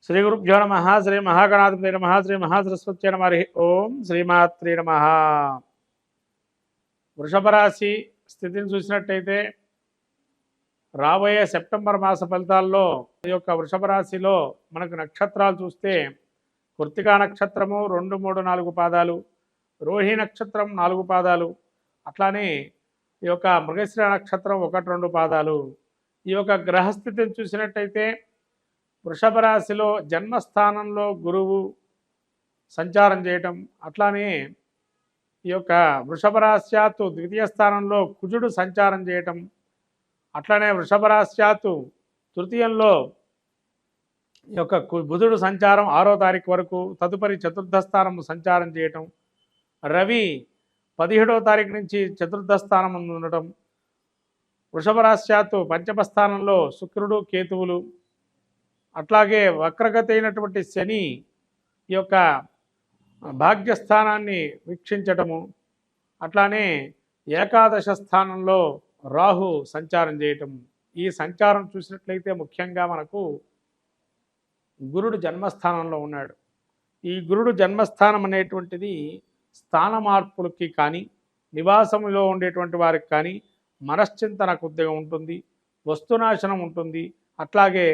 శ్రీ గురుభ్యో నమ. శ్రీ మహాగణాధిపతి నమ. శ్రీ మహాసరస్వత్యై నమ. హరి ఓం. శ్రీమాత్రే నమ. వృషభ రాశి స్థితిని చూసినట్టయితే రాబోయే సెప్టెంబర్ మాస ఫలితాల్లో ఈ యొక్క వృషభ రాశిలో మనకు నక్షత్రాలు చూస్తే కృత్తికా నక్షత్రము 2, 3, 4 పాదాలు, రోహిణి నక్షత్రం 4 పాదాలు, అట్లానే ఈ యొక్క మృగశిర నక్షత్రం 1, 2 పాదాలు. ఈ యొక్క గ్రహస్థితిని చూసినట్టయితే వృషభ రాశిలో జన్మస్థానంలో గురువు సంచారం చేయటం, అట్లానే ఈ యొక్క వృషభ రాశ్యాత్తు ద్వితీయ స్థానంలో కుజుడు సంచారం చేయటం, అట్లానే వృషభ రాశ్యాత్తు తృతీయంలో ఈ యొక్క బుధుడు సంచారం 6వ తారీఖు వరకు, తదుపరి చతుర్థ స్థానం సంచారం చేయటం, రవి 17వ తారీఖు నుంచి చతుర్థ స్థానం ఉండటం, వృషభ రాశ్యాత్తు పంచమ స్థానంలో శుక్రుడు కేతువులు, అట్లాగే వక్రగతి అయినటువంటి శని ఈ యొక్క భాగ్యస్థానాన్ని వీక్షించటము, అట్లానే ఏకాదశ స్థానంలో రాహు సంచారం చేయటం. ఈ సంచారం చూసినట్లయితే ముఖ్యంగా మనకు గురుడు జన్మస్థానంలో ఉన్నాడు. ఈ గురుడు జన్మస్థానం అనేటువంటిది స్థాన మార్పులకి కానీ, నివాసంలో ఉండేటువంటి వారికి కానీ మనశ్చింతన కొద్దిగా ఉంటుంది, వస్తునాశనం ఉంటుంది, అట్లాగే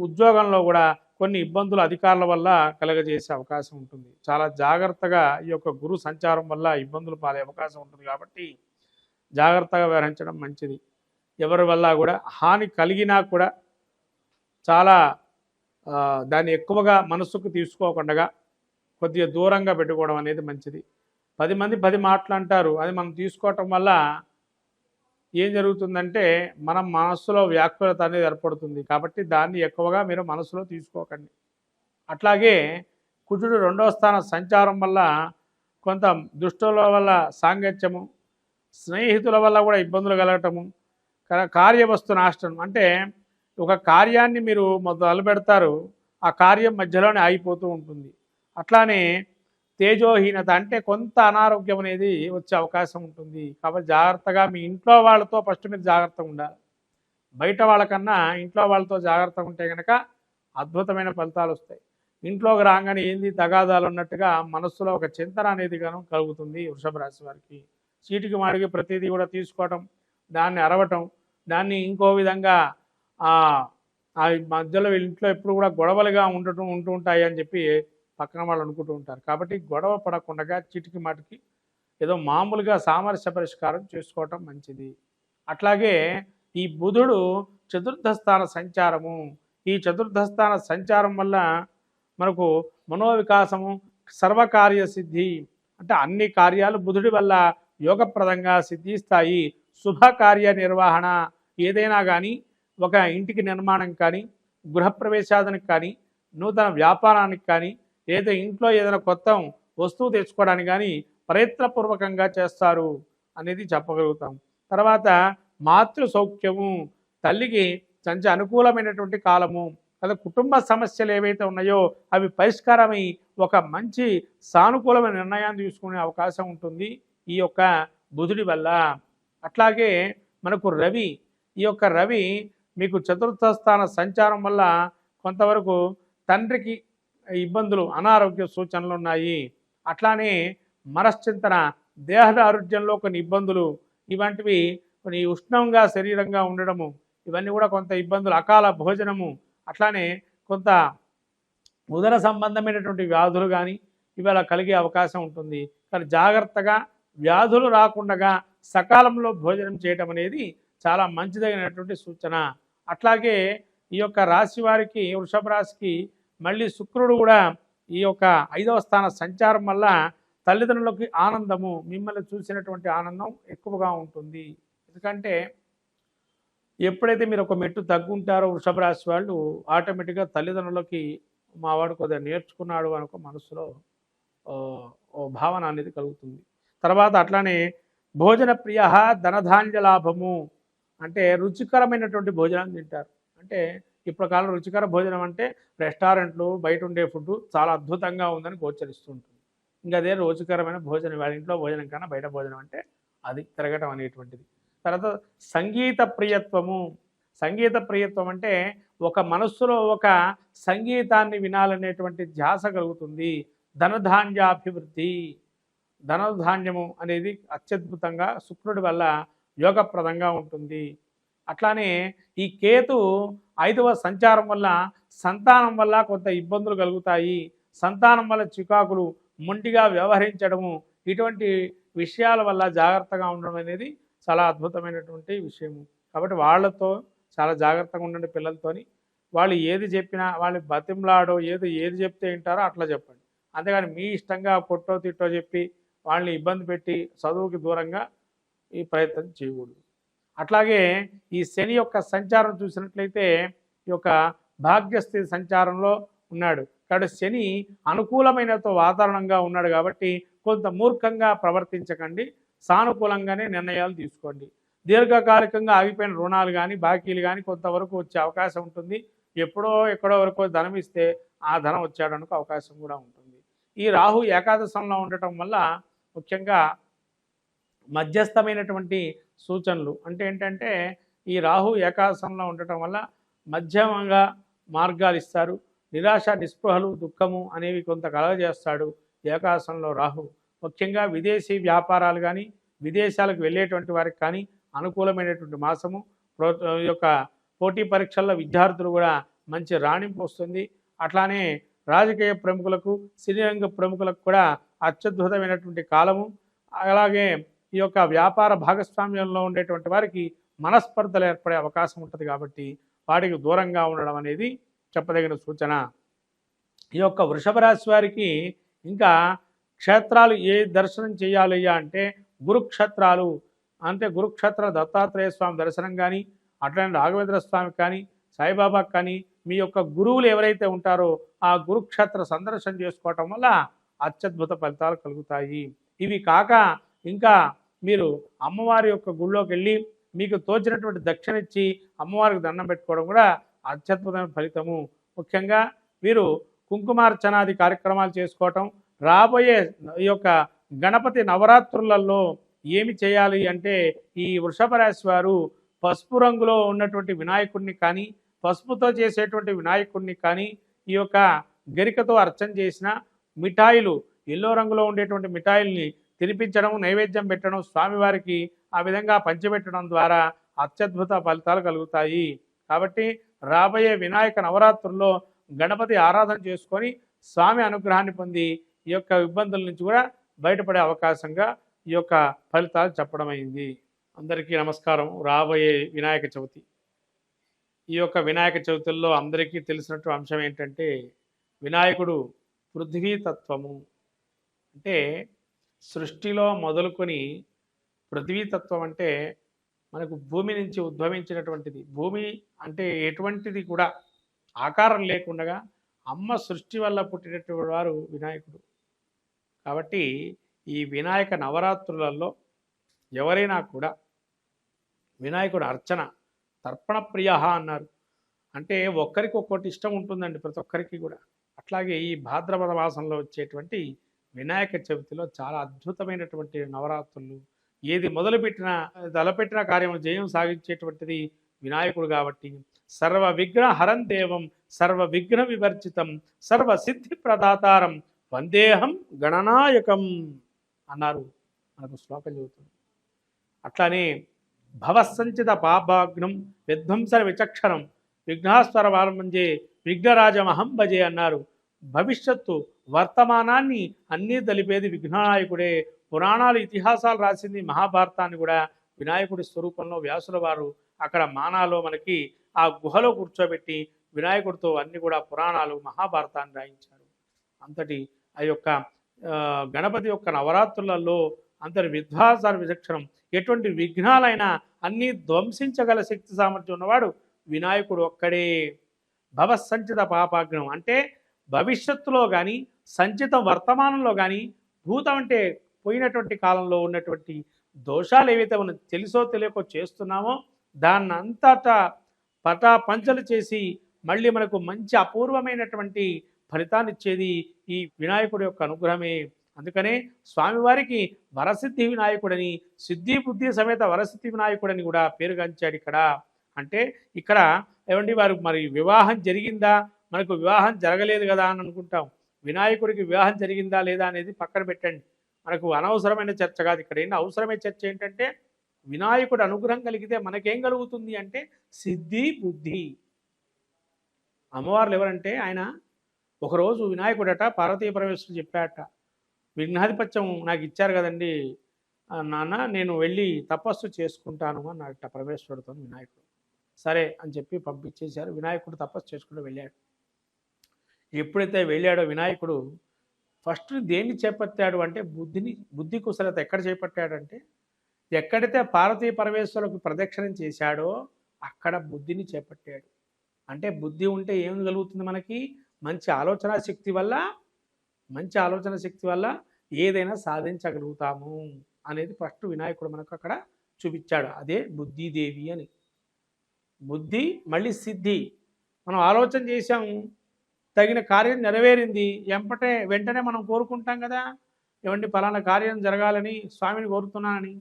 ఉద్యోగంలో కూడా కొన్ని ఇబ్బందులు అధికారుల వల్ల కలగజేసే అవకాశం ఉంటుంది. చాలా జాగ్రత్తగా ఈ యొక్క గురు సంచారం వల్ల ఇబ్బందులు పాలే అవకాశం ఉంటుంది. కాబట్టి జాగ్రత్తగా వ్యవహరించడం మంచిది. ఎవరి వల్ల కూడా హాని కలిగినా కూడా చాలా దాన్ని ఎక్కువగా మనసుకు తీసుకోకుండా కొద్దిగా దూరంగా పెట్టుకోవడం అనేది మంచిది. 10 మంది 10 మాటలు అంటారు, అది మనం తీసుకోవటం వల్ల ఏం జరుగుతుందంటే మనం మనస్సులో వ్యాకులత అనేది ఏర్పడుతుంది. కాబట్టి దాన్ని ఎక్కువగా మీరు మనసులో తీసుకోకండి. అట్లాగే కుజుడు 2వ స్థాన సంచారం వల్ల కొంత దుష్టుల వల్ల సాంగత్యము, స్నేహితుల వల్ల కూడా ఇబ్బందులు కలగటము, కార్యవస్తు నాశనం. అంటే ఒక కార్యాన్ని మీరు మొదలు పెడతారు, ఆ కార్యం మధ్యలోనే ఆగిపోతూ ఉంటుంది. అట్లానే తేజోహీనత అంటే కొంత అనారోగ్యం అనేది వచ్చే అవకాశం ఉంటుంది. కాబట్టి జాగ్రత్తగా మీ ఇంట్లో వాళ్ళతో ఫస్ట్ మీరు జాగ్రత్తగా ఉండాలి. బయట వాళ్ళకన్నా ఇంట్లో వాళ్ళతో జాగ్రత్తగా ఉంటే కనుక అద్భుతమైన ఫలితాలు వస్తాయి. ఇంట్లోకి రాగానే ఏంది తగాదాలు ఉన్నట్టుగా మనస్సులో ఒక చింతన అనేది గాను కలుగుతుంది వృషభ రాశి వారికి. చీటికి మాడికి ప్రతిదీ కూడా తీసుకోవటం, దాన్ని అరవటం, దాన్ని ఇంకో విధంగా ఆ మధ్యలో ఇంట్లో ఎప్పుడు కూడా గొడవలుగా ఉంటూ ఉంటాయి అని చెప్పి పక్కన వాళ్ళు అనుకుంటూ ఉంటారు. కాబట్టి గొడవ పడకుండా చిటికి మాటికి ఏదో మామూలుగా సామరస్య పరిష్కారం చేసుకోవటం మంచిది. అట్లాగే ఈ బుధుడు చతుర్థ స్థాన సంచారము, ఈ చతుర్థ స్థాన సంచారం వల్ల మనకు మనోవికాసము, సర్వకార్య సిద్ధి, అంటే అన్ని కార్యాలు బుధుడి వల్ల యోగప్రదంగా సిద్ధిస్తాయి. శుభకార్య నిర్వహణ, ఏదైనా కానీ ఒక ఇంటికి నిర్మాణం కానీ, గృహప్రవేశానికి కానీ, నూతన వ్యాపారానికి కానీ, లేదా ఇంట్లో ఏదైనా కొత్త వస్తువు తెచ్చుకోవడానికి కానీ ప్రయత్నపూర్వకంగా చేస్తారు అనేది చెప్పగలుగుతాం. తర్వాత మాతృ సౌఖ్యము, తల్లికి మంచి అనుకూలమైనటువంటి కాలము. అదే కుటుంబ సమస్యలు ఏవైతే ఉన్నాయో అవి పరిష్కారమై ఒక మంచి సానుకూలమైన నిర్ణయాన్ని తీసుకునే అవకాశం ఉంటుంది ఈ యొక్క బుధుడి వల్ల. అట్లాగే మనకు రవి, ఈ యొక్క రవి మీకు చతుర్థ స్థాన సంచారం వల్ల కొంతవరకు తండ్రికి ఇబ్బందులు, అనారోగ్య సూచనలు ఉన్నాయి. అట్లానే మనశ్చింతన, దేహారోగ్యంలో కొన్ని ఇబ్బందులు, ఇవంటివి కొన్ని ఉష్ణంగా శరీరంగా ఉండడము, ఇవన్నీ కూడా కొంత ఇబ్బందులు, అకాల భోజనము, అట్లానే కొంత ఉదర సంబంధమైనటువంటి వ్యాధులు కానీ ఇవాళ కలిగే అవకాశం ఉంటుంది. కానీ జాగ్రత్తగా వ్యాధులు రాకుండా సకాలంలో భోజనం చేయటం అనేది చాలా మంచిదైనటువంటి సూచన. అట్లాగే ఈ యొక్క రాశి వారికి, వృషభ రాశికి మళ్ళీ శుక్రుడు కూడా ఈ యొక్క 5వ స్థాన సంచారం వల్ల తల్లిదండ్రులకి ఆనందము, మిమ్మల్ని చూసినటువంటి ఆనందం ఎక్కువగా ఉంటుంది. ఎందుకంటే ఎప్పుడైతే మీరు ఒక మెట్టు తగ్గుంటారో వృషభ రాశి వాళ్ళు ఆటోమేటిక్గా తల్లిదండ్రులకి మా వాడు కొద్దిగా నేర్చుకున్నాడు అనుకో మనసులో భావన అనేది కలుగుతుంది. తర్వాత అట్లానే భోజన ప్రియ ధనధాన్య లాభము, అంటే రుచికరమైనటువంటి భోజనాన్ని తింటారు. అంటే ఇప్పుడు కాలం రుచికర భోజనం అంటే రెస్టారెంట్లు, బయట ఉండే ఫుడ్ చాలా అద్భుతంగా ఉందని గోచరిస్తుంటుంది. ఇంకా అదే రుచికరమైన భోజనం, వాళ్ళ ఇంట్లో భోజనం కన్నా బయట భోజనం అంటే అది తిరగటం అనేటువంటిది. తర్వాత సంగీత ప్రియత్వము, సంగీత ప్రియత్వం అంటే ఒక మనస్సులో ఒక సంగీతాన్ని వినాలనేటువంటి ధ్యాస కలుగుతుంది. ధనధాన్యాభివృద్ధి, ధనధాన్యము అనేది అత్యద్భుతంగా శుక్రుడి వల్ల యోగప్రదంగా ఉంటుంది. అట్లానే ఈ కేతు 5వ సంచారం వల్ల సంతానం వల్ల కొంత ఇబ్బందులు కలుగుతాయి. సంతానం వల్ల చికాకులు, మొండిగా వ్యవహరించడము, ఇటువంటి విషయాల వల్ల జాగ్రత్తగా ఉండడం అనేది చాలా అద్భుతమైనటువంటి విషయము. కాబట్టి వాళ్ళతో చాలా జాగ్రత్తగా ఉండండి. పిల్లలతోని వాళ్ళు ఏది చెప్పినా వాళ్ళు బతిమలాడో ఏది చెప్తే వింటారో అట్లా చెప్పండి. అంతేగాని మీ ఇష్టంగా కొట్టో తిట్టో చెప్పి వాళ్ళని ఇబ్బంది పెట్టి చదువుకి దూరంగా ఈ ప్రయత్నం చేయకూడదు. అట్లాగే ఈ శని యొక్క సంచారం చూసినట్లయితే ఈ యొక్క భాగ్యస్థితి సంచారంలో ఉన్నాడు. కాబట్టి శని అనుకూలమైన వాతావరణంగా ఉన్నాడు కాబట్టి కొంత మూర్ఖంగా ప్రవర్తించకండి, సానుకూలంగానే నిర్ణయాలు తీసుకోండి. దీర్ఘకాలికంగా ఆగిపోయిన రుణాలు కానీ బాకీలు కానీ కొంతవరకు వచ్చే అవకాశం ఉంటుంది. ఎక్కడో వరకు ధనం ఇస్తే ఆ ధనం వచ్చేయడానికి అవకాశం కూడా ఉంటుంది. ఈ రాహు ఏకాదశంలో ఉండటం వల్ల ముఖ్యంగా మధ్యస్థమైనటువంటి సూచనలు అంటే ఏంటంటే ఈ రాహు ఏకాదశంలో ఉండటం వల్ల మధ్యమంగా మార్గాలు ఇస్తారు. నిరాశ, నిస్పృహలు, దుఃఖము అనేవి కొంత కలగజేస్తాడు ఏకాదశంలో రాహు. ముఖ్యంగా విదేశీ వ్యాపారాలు కానీ విదేశాలకు వెళ్ళేటువంటి వారికి కానీ అనుకూలమైనటువంటి మాసము. ఈ యొక్క పోటీ పరీక్షల్లో విద్యార్థులు కూడా మంచి రాణింపు వస్తుంది. అట్లానే రాజకీయ ప్రముఖులకు, సినీరంగ ప్రముఖులకు కూడా అత్యద్భుతమైనటువంటి కాలము. అలాగే ఈ యొక్క వ్యాపార భాగస్వామ్యంలో ఉండేటువంటి వారికి మనస్పర్ధలు ఏర్పడే అవకాశం ఉంటుంది. కాబట్టి వాటికి దూరంగా ఉండడం అనేది చెప్పదగిన సూచన. ఈ యొక్క వృషభ రాశి వారికి ఇంకా క్షేత్రాలు ఏ దర్శనం చేయాలయ్యా అంటే గురుక్షేత్రాలు. అంటే గురుక్షేత్ర దత్తాత్రేయ స్వామి దర్శనం కానీ, అట్లనే రాఘవేంద్ర స్వామికి కానీ, సాయిబాబాకి కానీ, మీ యొక్క గురువులు ఎవరైతే ఉంటారో ఆ గురుక్షేత్ర సందర్శన చేసుకోవటం వల్ల అత్యద్భుత ఫలితాలు కలుగుతాయి. ఇవి కాక ఇంకా మీరు అమ్మవారి యొక్క గుళ్ళోకి వెళ్ళి మీకు తోచినటువంటి దక్షిణ ఇచ్చి అమ్మవారికి దండం పెట్టుకోవడం కూడా అత్యద్భుతమైన ఫలితము. ముఖ్యంగా మీరు కుంకుమార్చనాది కార్యక్రమాలు చేసుకోవటం. రాబోయే ఈ యొక్క గణపతి నవరాత్రులలో ఏమి చేయాలి అంటే ఈ వృషభ రాశి వారు పసుపు రంగులో ఉన్నటువంటి వినాయకుడిని కానీ, పసుపుతో చేసేటువంటి వినాయకుడిని కానీ, ఈ యొక్క గరికతో అర్చన చేసిన మిఠాయిలు, ఎల్లో రంగులో ఉండేటువంటి మిఠాయిల్ని తినిపించడం, నైవేద్యం పెట్టడం, స్వామివారికి ఆ విధంగా పంచిపెట్టడం ద్వారా అత్యద్భుత ఫలితాలు కలుగుతాయి. కాబట్టి రాబోయే వినాయక నవరాత్రుల్లో గణపతి ఆరాధన చేసుకొని స్వామి అనుగ్రహాన్ని పొంది ఈ యొక్క ఇబ్బందుల నుంచి కూడా బయటపడే అవకాశంగా ఈ యొక్క ఫలితాలు చెప్పడమైంది. అందరికీ నమస్కారం. రాబోయే వినాయక చవితి, ఈ యొక్క వినాయక చవితుల్లో అందరికీ తెలిసినట్టు అంశం ఏంటంటే వినాయకుడు పృథ్వీతత్వము. అంటే సృష్టిలో మొదలుకొని పృథ్వీతత్వం అంటే మనకు భూమి నుంచి ఉద్భవించినటువంటిది. భూమి అంటే ఎటువంటిది కూడా ఆకారం లేకుండా అమ్మ సృష్టి వల్ల పుట్టినటువంటి వారు వినాయకుడు. కాబట్టి ఈ వినాయక నవరాత్రులలో ఎవరైనా కూడా వినాయకుడు అర్చన తర్పణ ప్రియ అన్నారు. అంటే ఒక్కరికి ఒక్కటి ఇష్టం ఉంటుందండి ప్రతి ఒక్కరికి కూడా. అట్లాగే ఈ భాద్రపద మాసంలో వచ్చేటువంటి వినాయక చవితిలో చాలా అద్భుతమైనటువంటి నవరాత్రులు. ఏది మొదలుపెట్టినా తలపెట్టిన కార్యం జయం సాగించేటువంటిది వినాయకుడు. కాబట్టి సర్వ విఘ్న హరం దేవం, సర్వ విఘ్న వివర్జితం, సర్వ సిద్ధి ప్రదాతారం వందేహం గణనాయకం అన్నారు. మనకు శ్లోకం చెబుతుంది. అట్లానే భవసంచిత పాపాగ్నం విధ్వంసర విచక్షణం విఘ్నాస్వర వారంభంజే విఘ్నరాజమహం భజే అన్నారు. భవిష్యత్తు వర్తమానాన్ని అన్నీ తెలిపేది విఘ్ననాయకుడే. పురాణాలు ఇతిహాసాలు రాసింది మహాభారతాన్ని కూడా వినాయకుడి స్వరూపంలో వ్యాసుల వారు అక్కడ మానాలో మనకి ఆ గుహలో కూర్చోబెట్టి వినాయకుడితో అన్ని కూడా పురాణాలు మహాభారతాన్ని రాయించారు. అంతటి ఆ యొక్క గణపతి యొక్క నవరాత్రులలో అంతటి విధ్వాసాల విచక్షణం, ఎటువంటి విఘ్నాలైనా అన్నీ ధ్వంసించగల శక్తి సామర్థ్యం ఉన్నవాడు వినాయకుడు ఒక్కడే. భవసంచిత పాపాగ్నం అంటే భవిష్యత్తులో కానీ సంచిత వర్తమానంలో కానీ, భూతం అంటే పోయినటువంటి కాలంలో ఉన్నటువంటి దోషాలు ఏవైతే మనం తెలుసో తెలియకో చేస్తున్నామో దాన్ని అంతటా పటాపంచలు చేసి మళ్ళీ మనకు మంచి అపూర్వమైనటువంటి ఫలితాన్ని ఇచ్చేది ఈ వినాయకుడి యొక్క అనుగ్రహమే. అందుకనే స్వామివారికి వరసిద్ధి వినాయకుడని, సిద్ధి బుద్ధి సమేత వరసిద్ధి వినాయకుడని కూడా పేరుగాంచాడు ఇక్కడ. అంటే ఇక్కడ ఏమండి వారు మరి వివాహం జరిగిందా, మనకు వివాహం జరగలేదు కదా అని అనుకుంటాం. వినాయకుడికి వివాహం జరిగిందా లేదా అనేది పక్కన పెట్టండి, మనకు అనవసరమైన చర్చ కాదు. ఇక్కడ ఏంటి అవసరమైన చర్చ ఏంటంటే వినాయకుడు అనుగ్రహం కలిగితే మనకేం కలుగుతుంది అంటే సిద్ధి బుద్ధి. అమ్మవార్లు ఎవరంటే ఆయన ఒకరోజు వినాయకుడట పార్వతీ పరమేశ్వరుడు చెప్పాట, విఘ్నాధిపత్యం నాకు ఇచ్చారు కదండి నాన్న, నేను వెళ్ళి తపస్సు చేసుకుంటాను అన్నట పరమేశ్వరుడితో వినాయకుడు. సరే అని చెప్పి పంపించేశారు. వినాయకుడు తపస్సు చేసుకుంటూ వెళ్ళాడు. ఎప్పుడైతే వెళ్ళాడో వినాయకుడు ఫస్ట్ దేన్ని చేపట్టాడు అంటే బుద్ధి కుశలత ఎక్కడ చేపట్టాడంటే ఎక్కడైతే పార్వతీ పరమేశ్వరులకు ప్రదక్షిణం చేశాడో అక్కడ బుద్ధిని చేపట్టాడు. అంటే బుద్ధి ఉంటే ఏం కలుగుతుంది మనకి, మంచి ఆలోచన శక్తి వల్ల ఏదైనా సాధించగలుగుతాము అనేది ఫస్ట్ వినాయకుడు మనకు అక్కడ చూపించాడు. అదే బుద్ధిదేవి అని. బుద్ధి మళ్ళీ సిద్ధి. మనం ఆలోచన చేశాము, తగిన కార్యం నెరవేరింది, వెంటనే మనం కోరుకుంటాం కదా, ఏమండి ఫలానా కార్యం జరగాలని స్వామిని కోరుతున్నానని.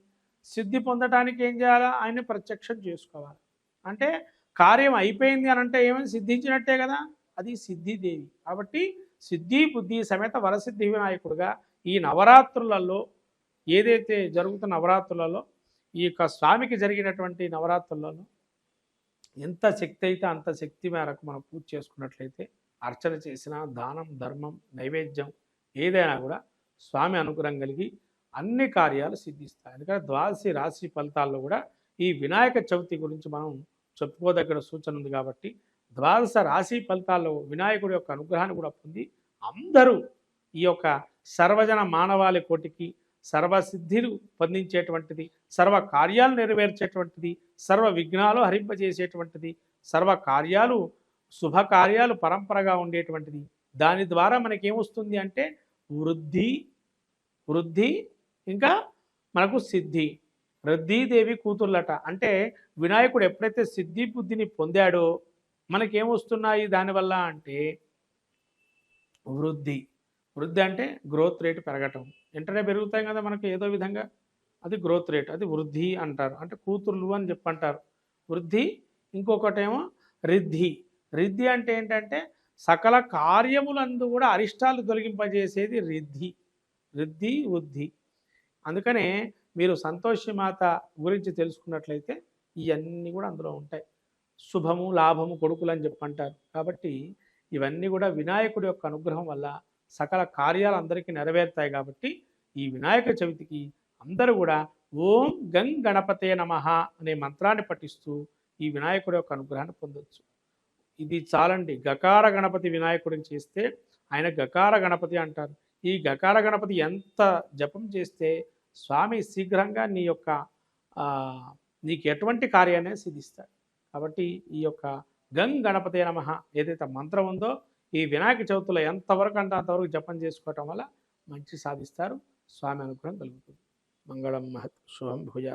సిద్ధి పొందటానికి ఏం చేయాలా, ఆయన్ని ప్రత్యక్షం చేసుకోవాలి. అంటే కార్యం అయిపోయింది అని అంటే ఏమైనా సిద్ధించినట్టే కదా, అది సిద్ధిదేవి. కాబట్టి సిద్ధి బుద్ధి సమేత వరసిద్ధి వినాయకుడుగా ఈ నవరాత్రులలో ఏదైతే జరుగుతున్న నవరాత్రులలో ఈ యొక్క స్వామికి జరిగినటువంటి నవరాత్రులలో ఎంత శక్తి అయితే అంత శక్తి మేరకు మనం పూజ చేసుకున్నట్లయితే, అర్చన చేసిన దానం ధర్మం నైవేద్యం ఏదైనా కూడా స్వామి అనుగ్రహం కలిగి అన్ని కార్యాలు సిద్ధిస్తాయి. ఎందుకంటే ద్వాదశి రాశి ఫలితాల్లో కూడా ఈ వినాయక చవితి గురించి మనం చెప్పుకోదగిన సూచన ఉంది. కాబట్టి ద్వాదశ రాశి ఫలితాల్లో వినాయకుడి యొక్క అనుగ్రహాన్ని కూడా పొంది అందరూ ఈ యొక్క సర్వజన మానవాళి కోటికి సర్వసిద్ధిలు పొందించేటువంటిది, సర్వ కార్యాలు నెరవేర్చేటువంటిది, సర్వ విఘ్నాలు హరింపజేసేటువంటిది, సర్వ కార్యాలు శుభకార్యాలు పరంపరగా ఉండేటువంటిది. దాని ద్వారా మనకేమొస్తుంది అంటే వృద్ధి ఇంకా మనకు సిద్ధి. వృద్ధిదేవి కూతుర్లట. అంటే వినాయకుడు ఎప్పుడైతే సిద్ధి బుద్ధిని పొందాడో మనకేమొస్తున్నాయి దానివల్ల అంటే వృద్ధి అంటే గ్రోత్ రేటు పెరగటం. వెంటనే పెరుగుతాయి కదా మనకు ఏదో విధంగా, అది గ్రోత్ రేట్, అది వృద్ధి అంటారు. అంటే కూతుర్లు అని చెప్పంటారు వృద్ధి. ఇంకొకటేమో రిద్ధి అంటే ఏంటంటే సకల కార్యములందు కూడా అరిష్టాలు తొలగింపజేసేది రిద్ధి వృద్ధి. అందుకనే మీరు సంతోషి మాత గురించి తెలుసుకున్నట్లయితే ఇవన్నీ కూడా అందులో ఉంటాయి. శుభము లాభము కొడుకులు అని చెప్పంటారు. కాబట్టి ఇవన్నీ కూడా వినాయకుడి యొక్క అనుగ్రహం వల్ల సకల కార్యాలు అందరికీ నెరవేరుతాయి. కాబట్టి ఈ వినాయక చవితికి అందరూ కూడా ఓం గం గణపతే నమః అనే మంత్రాన్ని పఠిస్తూ ఈ వినాయకుడి యొక్క అనుగ్రహాన్ని పొందొచ్చు. ఇది చాలండి. గకార గణపతి వినాయకుడిని చేస్తే ఆయన గకార గణపతి అంటారు. ఈ గకార గణపతి ఎంత జపం చేస్తే స్వామి శీఘ్రంగా నీకు ఎటువంటి కార్యాన్ని సిద్ధిస్తాడు. కాబట్టి ఈ యొక్క గం గణపతే నమః ఏదైతే మంత్రం ఉందో ఈ వినాయక చవితిలో ఎంతవరకు అంటే అంతవరకు జపం చేసుకోవటం వల్ల మంచి సాధిస్తారు. స్వామి అనుగ్రహం కలుగుతుంది. మంగళం మహత్ శుభం భూయా.